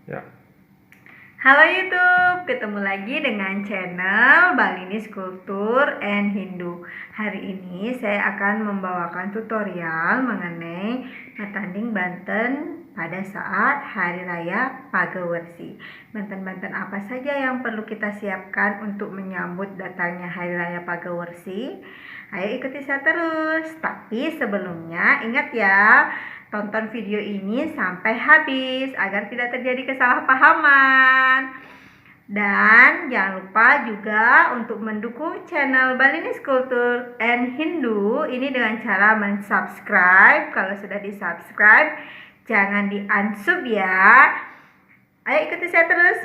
Ya. Halo YouTube, ketemu lagi dengan channel Balinis Kultur and Hindu. Hari ini saya akan membawakan tutorial mengenai Matanding Banten pada saat Hari Raya Pagewersi. Banten-banten apa saja yang perlu kita siapkan untuk menyambut datangnya Hari Raya Pagewersi? Ayo ikuti saya terus. Tapi sebelumnya ingat ya, tonton video ini sampai habis agar tidak terjadi kesalahpahaman. Dan jangan lupa juga untuk mendukung channel Balinis Kultur and Hindu ini dengan cara mensubscribe. Kalau sudah di-subscribe, jangan di-unsub ya. Ayo ikuti saya terus.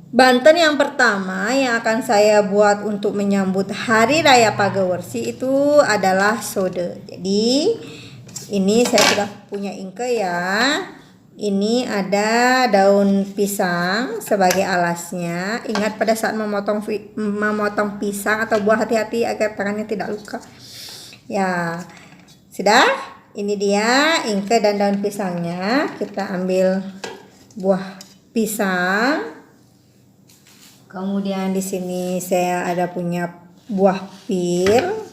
Banten yang pertama yang akan saya buat untuk menyambut Hari Raya Pagewersi itu adalah sode. Jadi ini saya sudah punya ingke ya. Ini ada daun pisang sebagai alasnya. Ingat pada saat memotong pisang atau buah hati-hati agar tangannya tidak luka. Ya, sudah. Ini dia ingke dan daun pisangnya. Kita ambil buah pisang. Kemudian di sini saya ada punya buah pir.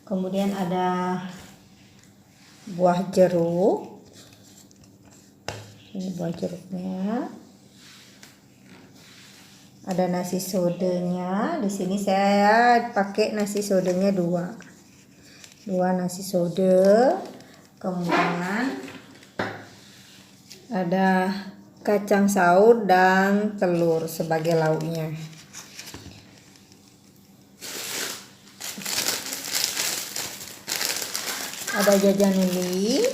Kemudian ada buah jeruk. Ini buah jeruknya. Ada nasi sodenya. Di sini saya pakai nasi sodenya dua nasi sode. Kemudian ada kacang saus dan telur sebagai lauknya. Ada jajan uli.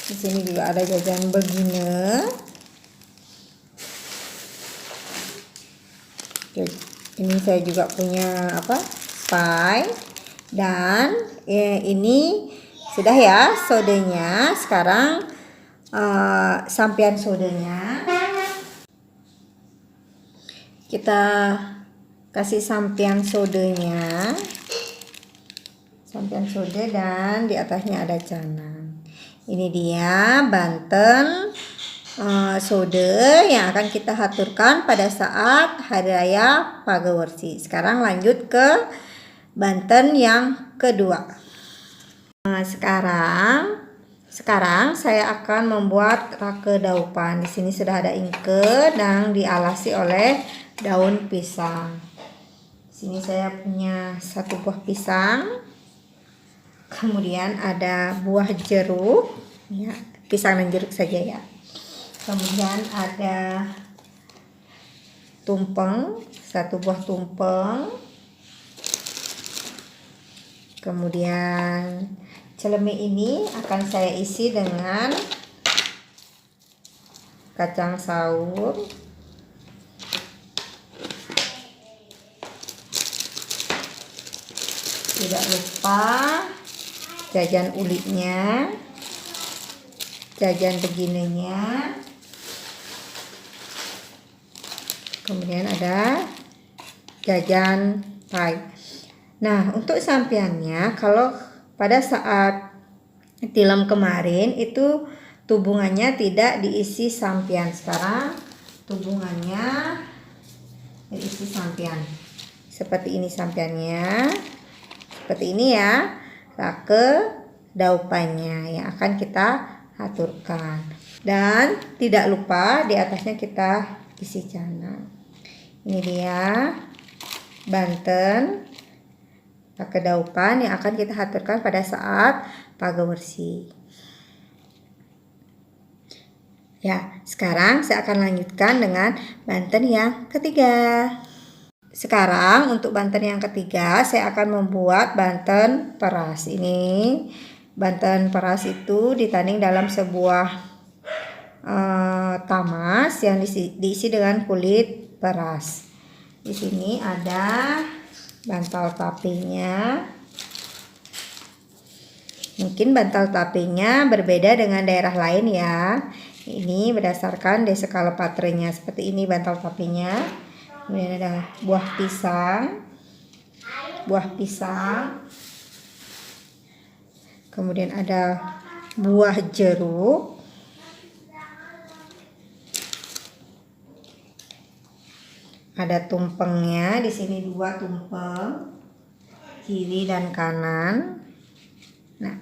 Di sini juga ada jajan begine. Ini saya juga punya pie. Dan ini sudah ya sodenya. Sekarang sampian sodenya kita kasih sampian sodenya, sampian sode, dan di atasnya ada canang. Ini dia Banten sode yang akan kita haturkan pada saat Hari Raya Pagewersi. Sekarang lanjut ke Banten yang kedua. Sekarang saya akan membuat rake daupan. Di sini sudah ada ingke dan dialasi oleh daun pisang. Di sini saya punya satu buah pisang. Kemudian ada buah jeruk, ya, pisang dan jeruk saja ya. Kemudian ada tumpeng, satu buah tumpeng. Kemudian celemek ini akan saya isi dengan kacang saus. Tidak lupa jajan ulinya, jajan begininya. Kemudian ada jajan pie. Nah, untuk sampiannya, kalau pada saat tilam kemarin itu tubungannya tidak diisi sampian. Sekarang tubungannya diisi sampian. Seperti ini sampiannya. Seperti ini ya, rake daupannya yang akan kita aturkan. Dan tidak lupa di atasnya kita isi canang. Ini dia Banten rake daupan yang akan kita aturkan pada saat pagewersi. Ya, sekarang saya akan lanjutkan dengan Banten yang ketiga. Sekarang untuk Banten yang ketiga saya akan membuat Banten peras. Ini Banten peras itu ditanding dalam sebuah tamas yang diisi dengan kulit peras. Di sini ada bantal tapenya. Mungkin bantal tapenya berbeda dengan daerah lain ya. Ini berdasarkan skala baterainya seperti ini bantal tapinya. Kemudian ada buah pisang, kemudian ada buah jeruk, ada tumpengnya di sini 2 tumpeng, kiri dan kanan. Nah,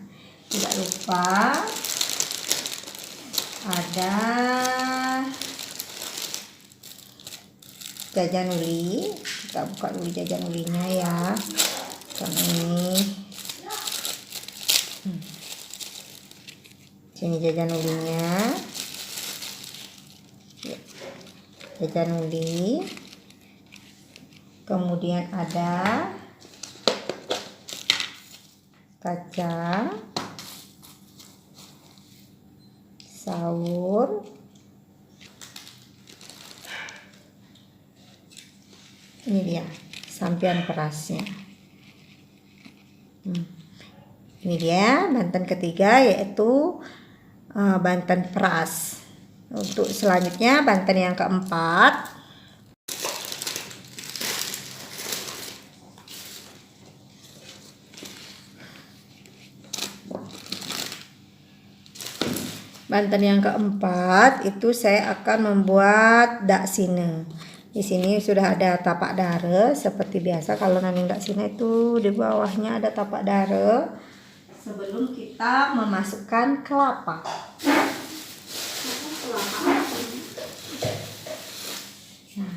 tidak lupa ada jajan uli. Kita buka dulu jajan ulinya ya. Yang ini. Sini jajan ulinya. Jajan uli. Kemudian ada kacang, saur, ini dia sampian perasnya. Ini dia banten ketiga, yaitu banten peras. Untuk selanjutnya banten yang keempat, itu saya akan membuat daksine. Di sini sudah ada tapak dare seperti biasa. Kalau naming daksine itu di bawahnya ada tapak dare. Sebelum kita memasukkan kelapa. Nah,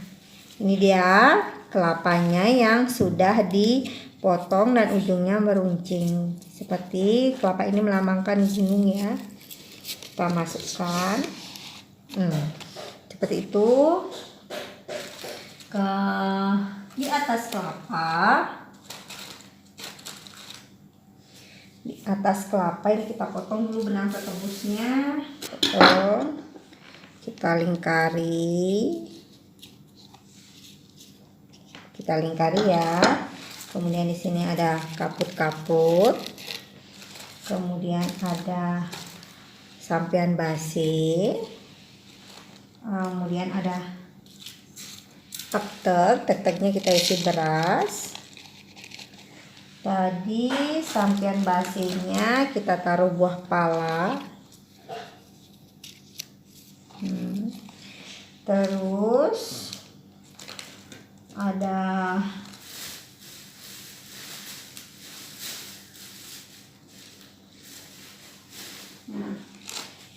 ini dia kelapanya yang sudah dipotong dan ujungnya meruncing. Seperti kelapa ini melambangkan gunung ya. Kita masukkan seperti itu di atas kelapa. Di atas kelapa ini kita potong dulu benang tetebusnya, potong, kita lingkari ya. Kemudian di sini ada kaput-kaput, kemudian ada sampian basi, kemudian ada tek-teknya kita isi beras. Tadi sampian basinya kita taruh buah pala. Terus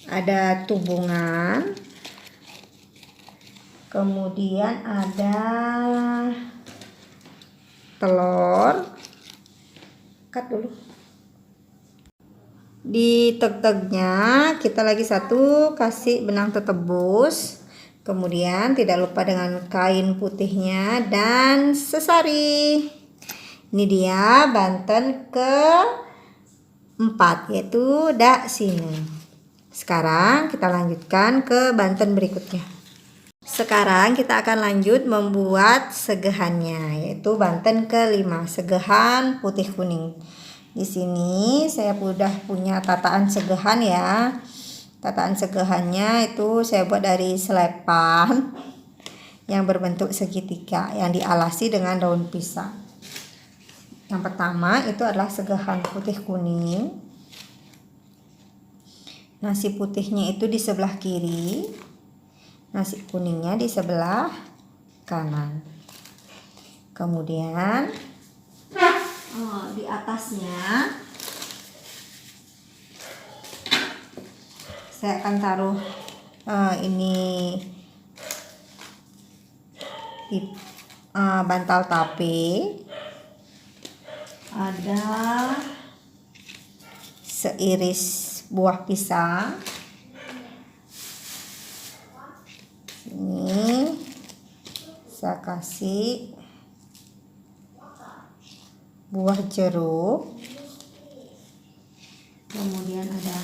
ada tubungan, kemudian ada telur. Cut dulu. Di tek-teknya kita lagi satu kasih benang tetebus, kemudian tidak lupa dengan kain putihnya dan sesari. Ini dia banten keempat, yaitu daksine. Sekarang kita lanjutkan ke banten berikutnya. Sekarang kita akan lanjut membuat segehannya, yaitu banten kelima, segehan putih kuning. Di sini saya sudah punya tataan segehan ya. Tataan segehannya itu saya buat dari selepan yang berbentuk segitiga yang dialasi dengan daun pisang. Yang pertama itu adalah segehan putih kuning. Nasi putihnya itu di sebelah kiri, nasi kuningnya di sebelah kanan. Kemudian di atasnya saya akan taruh ini bantal tape, ada seiris buah pisang. Ini saya kasih buah jeruk, kemudian ada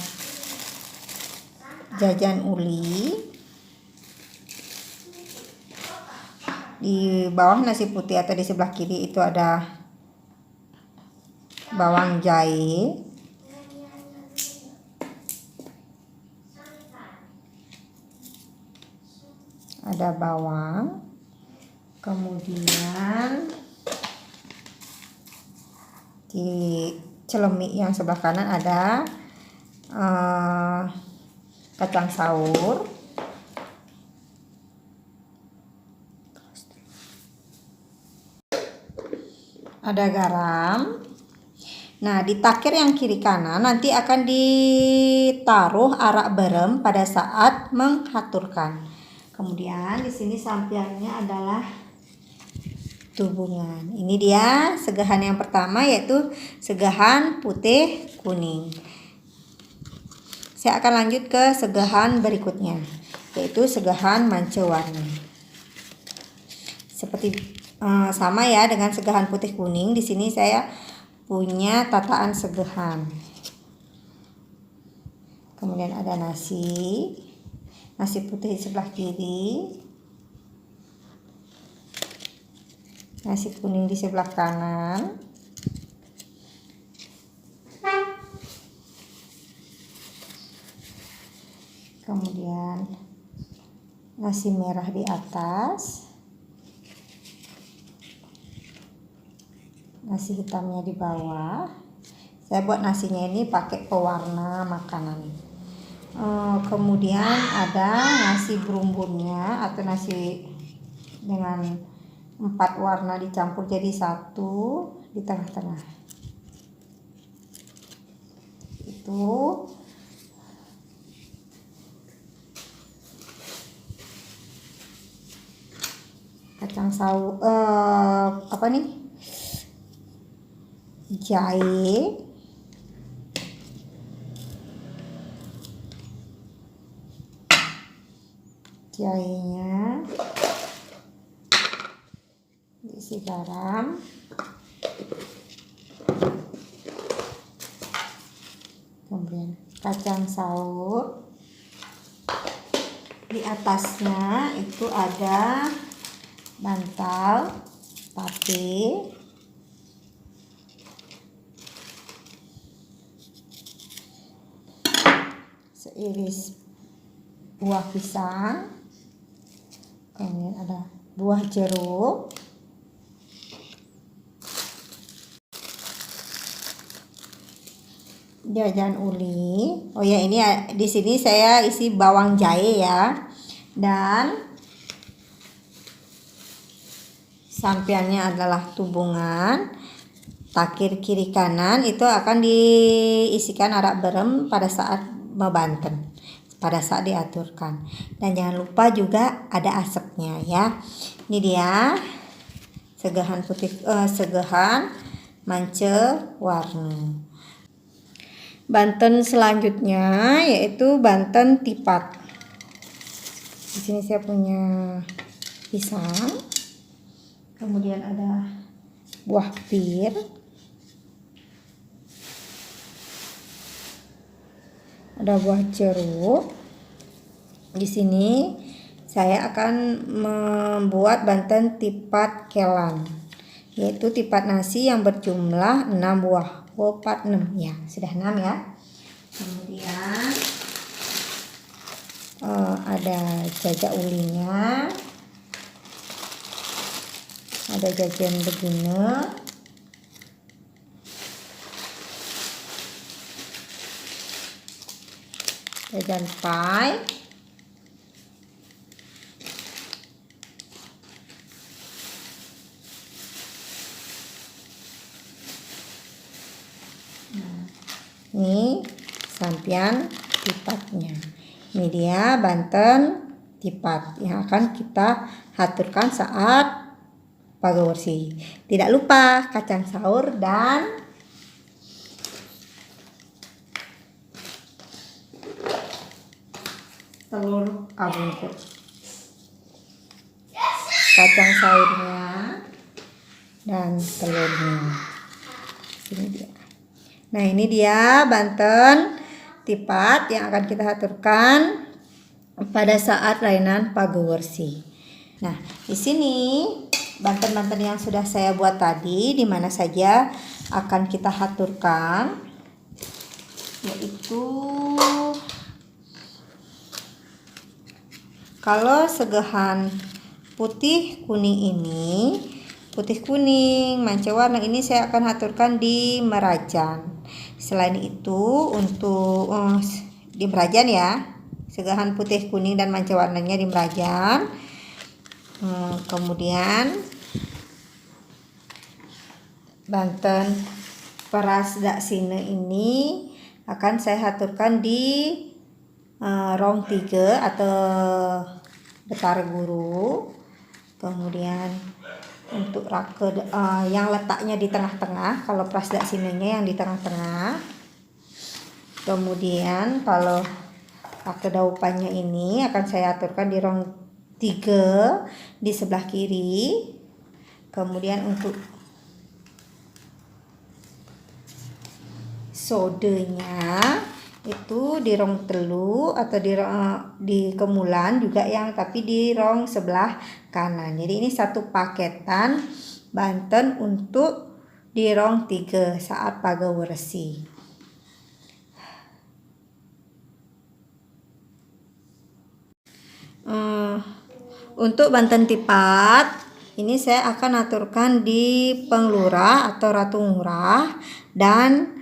jajan uli. Di bawah nasi putih atau di sebelah kiri itu ada bawang jahe, ada bawang, kemudian di celemik yang sebelah kanan ada kacang saur, ada garam. Nah, di takir yang kiri kanan nanti akan ditaruh arak berem pada saat mengaturkan. Kemudian di sini sampiannya adalah tubungan. Ini dia segahan yang pertama, yaitu segahan putih kuning. Saya akan lanjut ke segahan berikutnya, yaitu segahan manca warni. Seperti sama ya dengan segahan putih kuning. Di sini saya punya tataan segahan. Kemudian ada nasi putih di sebelah kiri, nasi kuning di sebelah kanan, kemudian nasi merah di atas, nasi hitamnya di bawah. Saya buat nasinya ini pakai pewarna makanan. Kemudian ada nasi berumbunnya atau nasi dengan 4 warna dicampur jadi satu di tengah-tengah. Itu kacang saus, jahe, jahenya diisi garam, kemudian kacang saur. Di atasnya itu ada bantal tape, seiris buah pisang, kemudian ada buah jeruk, jajan uli. Oh ya, ini di sini saya isi bawang jahe ya. Dan sampiannya adalah tubungan. Takir kiri kanan itu akan diisikan arak berem pada saat membanten, pada saat diaturkan. Dan jangan lupa juga ada asapnya ya. Ini dia segahan putih, segahan manca warni. Banten selanjutnya yaitu banten tipat. Di sini saya punya pisang, kemudian ada buah pir, ada buah jeruk. Di sini saya akan membuat banten tipat kelan, yaitu tipat nasi yang berjumlah 6 buah. 4, 6 ya, sudah 6 ya. Kemudian ada jajak ulinya, ada jajan begini, jajan pie, ini sampian tipatnya. Ini dia banten tipat yang akan kita aturkan saat pagewersi. Tidak lupa kacang saur dan telur abungkut. Kacang saurnya dan telurnya. Ini dia. Nah, ini dia banten tipat yang akan kita aturkan pada saat lainan pagewersi. Nah, di sini banten-banten yang sudah saya buat tadi di mana saja akan kita aturkan, yaitu Kalau segehan putih kuning ini, putih kuning manca warna ini saya akan aturkan di merajan. Selain itu untuk di merajan ya, segahan putih kuning dan manca warnanya di merajan. Kemudian Banten peras daksine ini akan saya aturkan di rong 3 atau betar guru. Kemudian untuk rake yang letaknya di tengah-tengah, kalau peras daksinenya yang di tengah-tengah. Kemudian kalau rake daupannya ini akan saya aturkan di rong 3 di sebelah kiri. Kemudian untuk sodenya itu di rong telu atau di kemulan juga yang tapi di rong sebelah kanan. Jadi ini satu paketan Banten untuk di rong 3 saat pagawersi. Untuk Banten tipat ini saya akan aturkan di Penglurah atau Ratu Ngurah, dan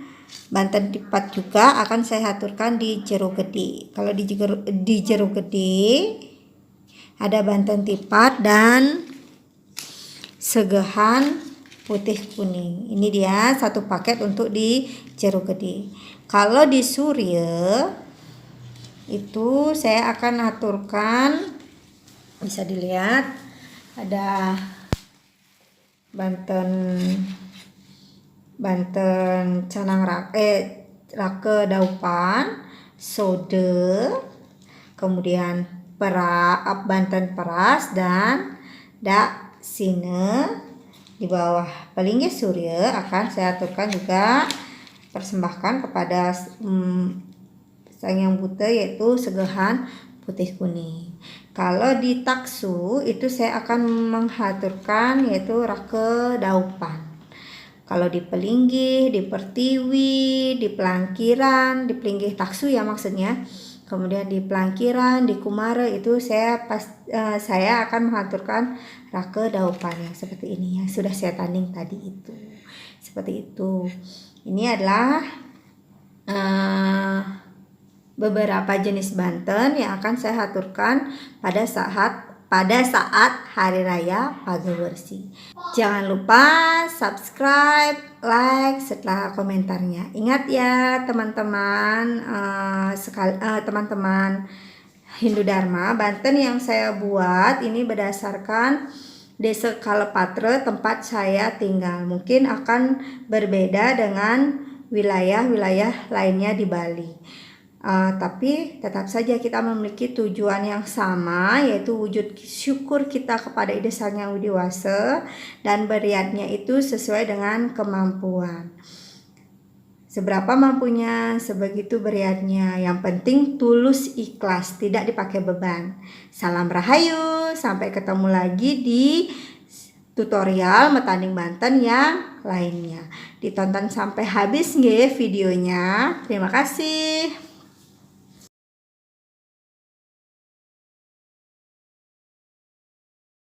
Banten tipat juga akan saya aturkan di Jeruk Gede. Kalau di Jeruk Gede ada Banten tipat dan segehan putih kuning. Ini dia satu paket untuk di Jeruk Gede. Kalau di Surya itu saya akan aturkan, bisa dilihat ada Banten canang rake daupan, sode, kemudian Banten peras dan daksine. Di bawah Pelinggi Surya akan saya aturkan juga persembahkan kepada Sang Hyang Buddha yaitu segehan putih kuning. Kalau di Taksu itu saya akan mengaturkan yaitu rake daupan. Kalau di Pelinggi, di Pertiwi, di Pelangkiran, di Pelinggi Taksu ya maksudnya. Kemudian di Pelangkiran, di Kumara itu saya akan mengaturkan rake daupannya seperti ini yang sudah saya tanding tadi itu. Seperti itu. Ini adalah beberapa jenis Banten yang akan saya aturkan pada saat Hari Raya Pagawersi. Jangan lupa subscribe, like, serta komentarnya. Ingat ya teman-teman, teman-teman Hindu Dharma, Banten yang saya buat ini berdasarkan Desa Kalepatre tempat saya tinggal. Mungkin akan berbeda dengan wilayah-wilayah lainnya di Bali. Tapi tetap saja kita memiliki tujuan yang sama, yaitu wujud syukur kita kepada Ida Sang Hyang Widi Wasa, dan beriatnya itu sesuai dengan kemampuan. Seberapa mampunya, sebegitu beriatnya. Yang penting tulus ikhlas, tidak dipakai beban. Salam Rahayu, sampai ketemu lagi di tutorial metanding Banten yang lainnya. Ditonton sampai habis nggih videonya. Terima kasih.